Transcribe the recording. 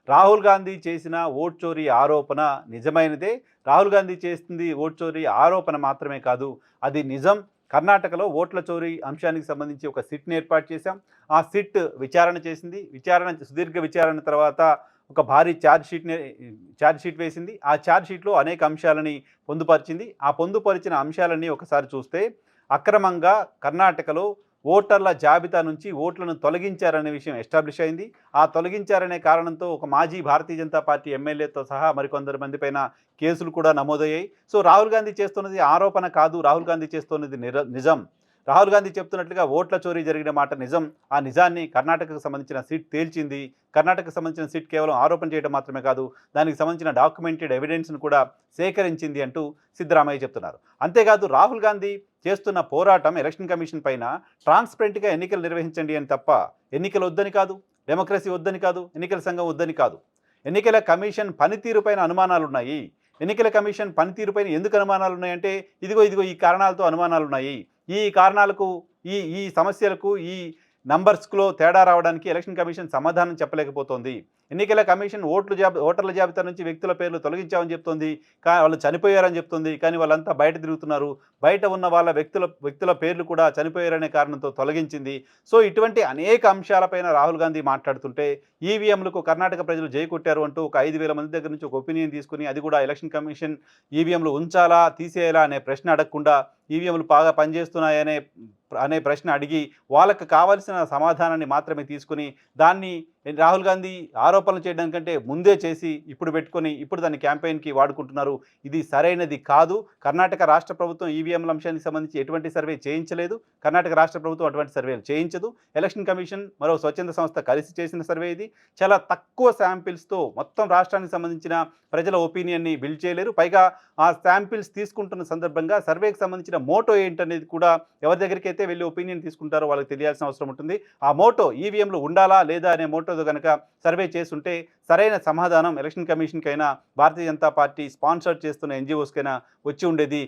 రాహుల్ గాంధీ చేసిన ఓట్ చోరీ ఆరోపణ నిజమైనదే. రాహుల్ గాంధీ చేస్తుంది ఓట్ చోరీ ఆరోపణ మాత్రమే కాదు, అది నిజం. కర్ణాటకలో ఓట్ల చోరీ అంశానికి సంబంధించి ఒక సిట్‌ని ఏర్పాటు చేశాం. ఆ సిట్ విచారణ చేసింది. సుదీర్ఘ విచారణ తర్వాత ఒక భారీ ఛార్జ్ షీట్ వేసింది. ఆ ఛార్జ్ షీట్‌లో అనేక అంశాలని పొందుపరిచింది. ఆ పొందుపరిచిన అంశాలన్నీ ఒకసారి చూస్తే అక్రమంగా కర్ణాటకలో ఓటర్ల జాబితా నుంచి ఓట్లను తొలగించారనే విషయం ఎస్టాబ్లిష్ అయింది. ఆ తొలగించారనే కారణంతో ఒక మాజీ భారతీయ జనతా పార్టీ ఎమ్మెల్యేతో సహా మరికొందరు మంది పైన కేసులు కూడా నమోదయ్యాయి. సో రాహుల్ గాంధీ చేస్తున్నది ఆరోపణ కాదు. రాహుల్ గాంధీ చేస్తున్నది నిజం. రాహుల్ గాంధీ చెప్తున్నట్లుగా ఓట్ల చోరీ జరిగిన మాట నిజం. ఆ నిజాన్ని కర్ణాటకకు సంబంధించిన సిట్ తేల్చింది. కర్ణాటకకు సంబంధించిన సిట్ కేవలం ఆరోపణ చేయడం మాత్రమే కాదు, దానికి సంబంధించిన డాక్యుమెంటెడ్ ఎవిడెన్స్‌ను కూడా సేకరించింది అంటూ సిద్ధరామయ్య చెప్తున్నారు. అంతేకాదు రాహుల్ గాంధీ చేస్తున్న పోరాటం ఎలక్షన్ కమిషన్ పైన ట్రాన్స్‌పరెంట్‌గా ఎన్నికలు నిర్వహించండి అని తప్ప, ఎన్నికలు వద్దని కాదు, డెమోక్రసీ వద్దని కాదు, ఎన్నికల సంఘం వద్దని కాదు. ఎన్నికల కమిషన్ పనితీరు పైన అనుమానాలున్నాయి. ఎన్నికల కమిషన్ పనితీరుపైన ఎందుకు అనుమానాలున్నాయంటే, ఇదిగో ఈ కారణాలతో అనుమానాలున్నాయి. ఈ కారణాలకు, ఈ ఈ సమస్యలకు, ఈ నంబర్స్‌లో తేడా రావడానికి ఎలక్షన్ కమిషన్ సమాధానం చెప్పలేకపోతోంది. ఎన్నికల కమిషన్ ఓటర్ల జాబితా నుంచి వ్యక్తుల పేర్లు తొలగించామని చెప్తోంది. వాళ్ళు చనిపోయారని చెప్తుంది. కానీ వాళ్ళంతా బయట తిరుగుతున్నారు. బయట ఉన్న వాళ్ళ వ్యక్తుల పేర్లు కూడా చనిపోయారనే కారణంతో తొలగించింది. సో ఇటువంటి అనేక అంశాలపైన రాహుల్ గాంధీ మాట్లాడుతుంటే, ఈవీఎంలకు కర్ణాటక ప్రజలు జై కొట్టారు అంటూ ఒక 5,000 మంది దగ్గర నుంచి ఒక ఒపీనియన్ తీసుకొని, అది కూడా ఎలక్షన్ కమిషన్ ఈవీఎంలు ఉంచాలా, తీసేయాలా అనే ప్రశ్న అడగకుండా, ఈవీఎంలు బాగా పనిచేస్తున్నాయనే అనే ప్రశ్న అడిగి, వాళ్ళకి కావాల్సిన సమాధానాన్ని మాత్రమే తీసుకొని, దాన్ని రాహుల్ గాంధీ ఆరోపణలు చేయడం కంటే ముందే చేసి, ఇప్పుడు పెట్టుకొని, ఇప్పుడు దాన్ని క్యాంపెయిన్‌కి వాడుకుంటున్నారు. ఇది సరైనది కాదు. కర్ణాటక రాష్ట్ర ప్రభుత్వం ఈవీఎంల అంశానికి సంబంధించి ఎటువంటి సర్వే చేయించలేదు. కర్ణాటక రాష్ట్ర ప్రభుత్వం అటువంటి సర్వేలు చేయించదు. ఎలక్షన్ కమిషన్ మరో స్వచ్ఛంద సంస్థ కలిసి చేసిన సర్వే ఇది. చాలా తక్కువ శాంపిల్స్‌తో మొత్తం రాష్ట్రానికి సంబంధించిన ప్రజల ఒపీనియన్‌ని బిల్డ్ చేయలేరు. పైగా ఆ శాంపిల్స్ తీసుకుంటున్న సందర్భంగా సర్వేకి సంబంధించిన మోటో ఏంటనేది కూడా ఎవరి దగ్గరికైతే వెళ్ళి ఒపీనియన్ తీసుకుంటారో వాళ్ళకి తెలియాల్సిన అవసరం ఉంటుంది. ఆ మోటో ఈవీఎంలు ఉండాలా లేదా అనే మోటోతో గనక సర్వే చేసుంటే సరైన సమాధానం election కమిషన్‌కైనా, Bharatiya Janata party sponsor చేస్తున్న ఎన్‌జీఓస్‌కైనా వచ్చి ఉండేది.